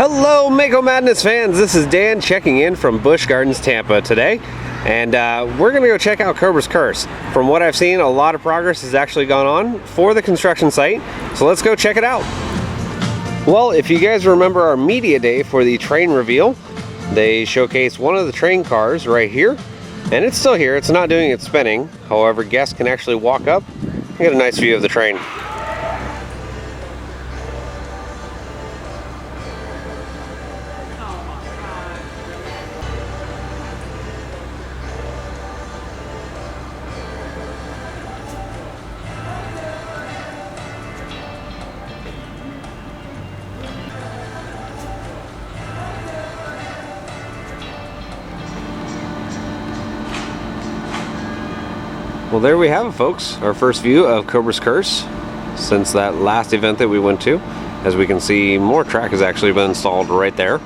Hello Mako Madness fans, this is Dan checking in from Busch Gardens Tampa today, and we're going to go check out Cobra Curse. From what I've seen, a lot of progress has actually gone on for the construction site, so let's go check it out. Well, if you guys remember our media day for the train reveal, they showcased one of the train cars right here, and it's still here. It's not doing its spinning. However, guests can actually walk up and get a nice view of the train. Well, there we have it, folks. Our first view of Cobra Curse since that last event that we went to. As we can see, more track has actually been installed right there,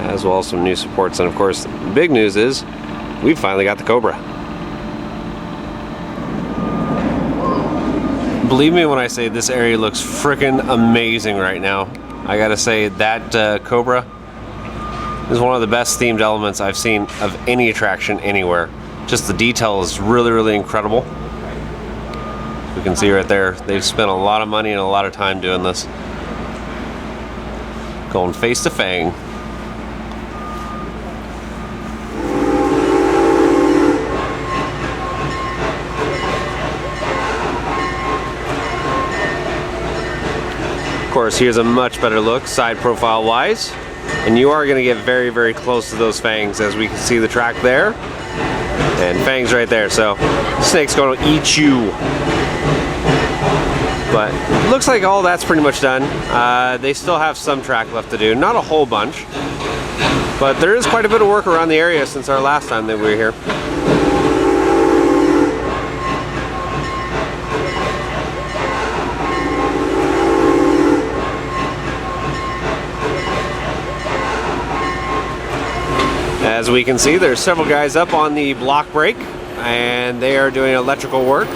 as well as some new supports. And of course, the big news is we finally got the Cobra. Believe me when I say this area looks freaking amazing right now. I gotta say that Cobra is one of the best themed elements I've seen of any attraction anywhere. Just the detail is really incredible. You can see right there, they've spent a lot of money and a lot of time doing this. Going face to Fang. Of course, here's a much better look side profile wise, and you are going to get very close to those fangs, as we can see the track there. And Fang's right there, so snake's going to eat you. But looks like all that's pretty much done. They still have some track left to do, not a whole bunch, but there is quite a bit of work around the area since our last time that we were here. As we can see, there's several guys up on the block brake, and they are doing electrical work.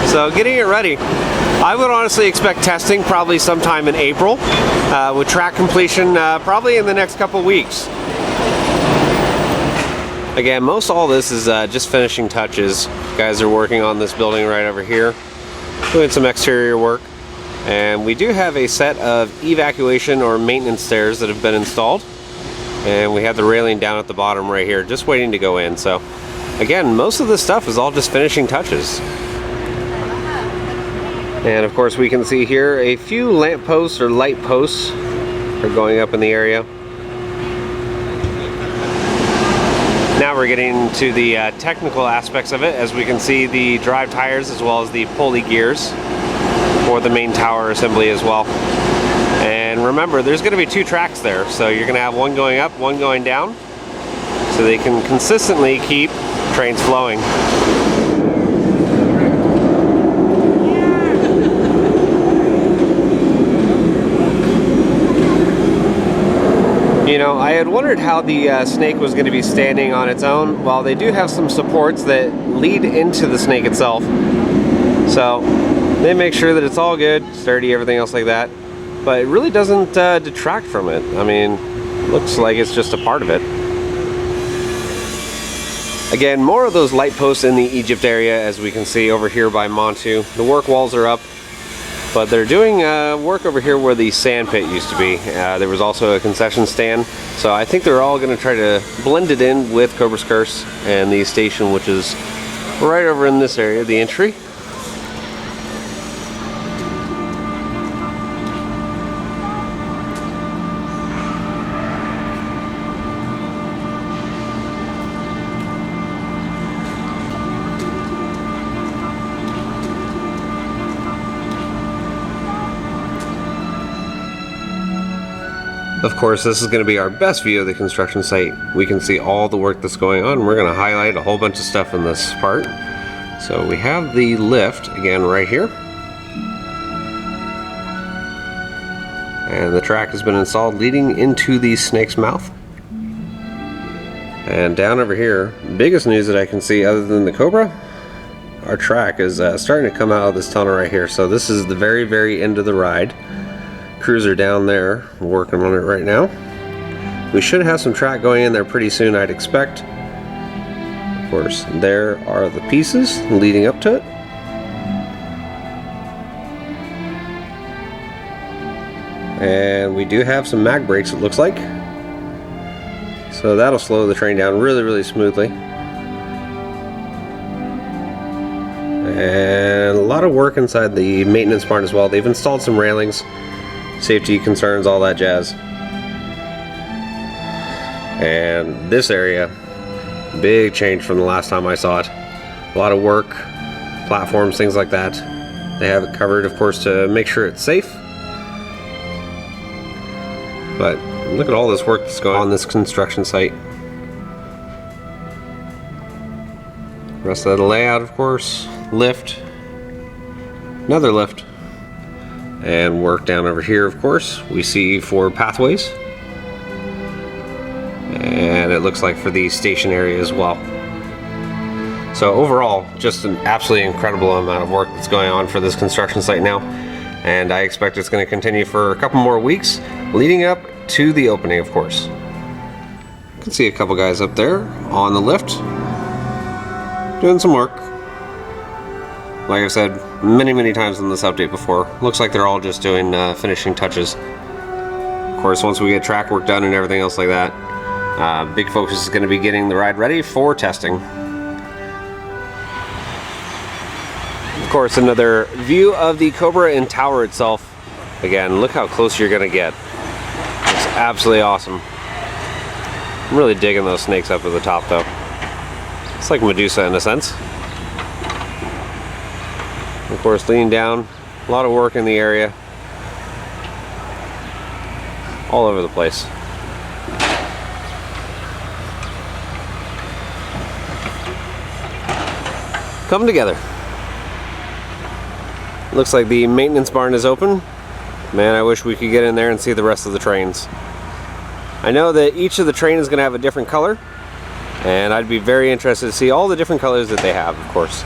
So getting it ready. I would honestly expect testing probably sometime in April, with track completion probably in the next couple weeks. Again, most all this is just finishing touches. Guys are working on this building right over here, doing some exterior work. And we do have a set of evacuation or maintenance stairs that have been installed, and we have the railing down at the bottom right here just waiting to go in. So again, most of this stuff is all just finishing touches. And of course, we can see here a few lamp posts or light posts are going up in the area. Now we're getting to the technical aspects of it, as we can see the drive tires as well as the pulley gears for the main tower assembly as well. And remember, there's going to be two tracks there, so you're going to have one going up, one going down, so they can consistently keep trains flowing. You know, I had wondered how the snake was going to be standing on its own. Well, they do have some supports that lead into the snake itself, so they make sure that it's all good, sturdy, everything else like that. But it really doesn't detract from it. I mean, looks like it's just a part of it. Again, more of those light posts in the Egypt area, as we can see over here by Montu. The work walls are up, but they're doing work over here where the sand pit used to be. There was also a concession stand. So I think they're all going to try to blend it in with Cobra Curse and the station, which is right over in this area, the entry. Of course, this is going to be our best view of the construction site. We can see all the work that's going on. We're going to highlight a whole bunch of stuff in this part. So we have the lift, again, right here. And the track has been installed leading into the snake's mouth. And down over here, biggest news that I can see other than the Cobra, our track is starting to come out of this tunnel right here. So this is the very, very end of the ride. Crews are down there working on it right now. We should have some track going in there pretty soon, I'd expect. Of course, there are the pieces leading up to it. And we do have some mag brakes, it looks like. So that'll slow the train down really, really smoothly. And a lot of work inside the maintenance barn as well. They've installed some railings, safety concerns, all that jazz. And this area, big change from the last time I saw it. A lot of work, platforms, things like that. They have it covered, of course, to make sure it's safe. But look at all this work that's going on this construction site. Rest of the layout, of course. Lift. Another lift. And work down over here, of course. We see 4 pathways. And it looks like for the station area as well. So overall, just an absolutely incredible amount of work that's going on for this construction site now. And I expect it's going to continue for a couple more weeks, leading up to the opening, of course. You can see a couple guys up there on the lift, doing some work. Like I said many, many times in this update before, looks like they're all just doing finishing touches. Of course, once we get track work done and everything else like that, big focus is going to be getting the ride ready for testing. Of course, another view of the Cobra and tower itself. Again, look how close you're going to get. It's absolutely awesome. I'm really digging those snakes up at the top though. It's like Medusa in a sense. Of course, leaning down, a lot of work in the area. All over the place. Come together. Looks like the maintenance barn is open. Man, I wish we could get in there and see the rest of the trains. I know that each of the train is going to have a different color, and I'd be very interested to see all the different colors that they have, of course.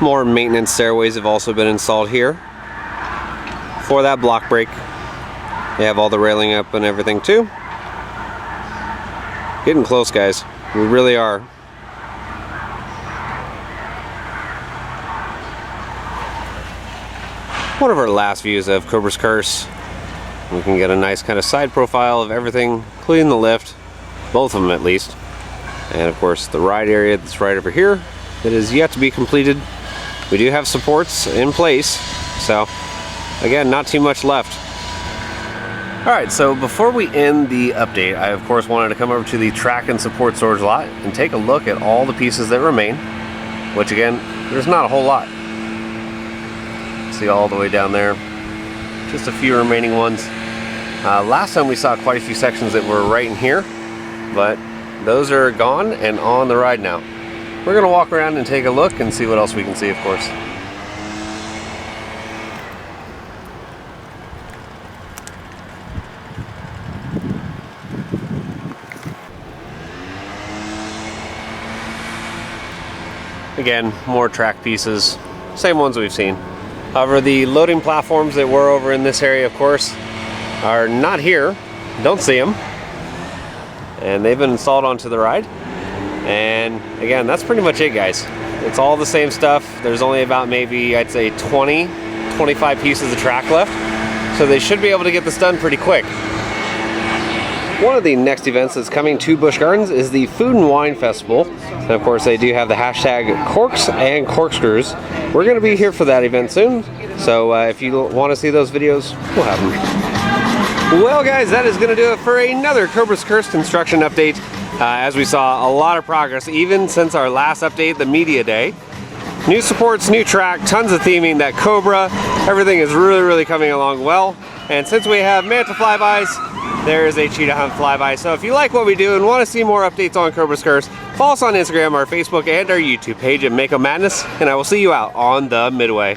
More maintenance stairways have also been installed here for that block brake. They have all the railing up and everything too. Getting close, guys. We really are. One of our last views of Cobra's Curse. We can get a nice kind of side profile of everything, including the lift, both of them at least. And of course the ride area that's right over here that is yet to be completed. We do have supports in place, so again, not too much left. Alright, so before we end the update, I of course wanted to come over to the track and support storage lot and take a look at all the pieces that remain, which again, there's not a whole lot. See all the way down there, just a few remaining ones. Last time we saw quite a few sections that were right in here, but those are gone and on the ride now. We're going to walk around and take a look and see what else we can see, of course. Again, more track pieces, same ones we've seen. However, the loading platforms that were over in this area, of course, are not here. Don't see them. And they've been installed onto the ride. And again, that's pretty much it, guys. It's all the same stuff. There's only about maybe, I'd say 20, 25 pieces of track left. So they should be able to get this done pretty quick. One of the next events that's coming to Busch Gardens is the Food and Wine Festival. And of course they do have the hashtag Corks and Corkscrews. We're going to be here for that event soon. So if you want to see those videos, we'll have them. Well guys, that is going to do it for another Cobra's Curse construction update. As we saw, a lot of progress even since our last update, the media day. New supports, new track, tons of theming, that Cobra, everything is really coming along well. And since we have manta flybys, there is a cheetah hunt flyby. So if you like what we do and want to see more updates on Cobra's Curse, follow us on Instagram, our Facebook, and our YouTube page at Mako Madness, and I will see you out on the Midway.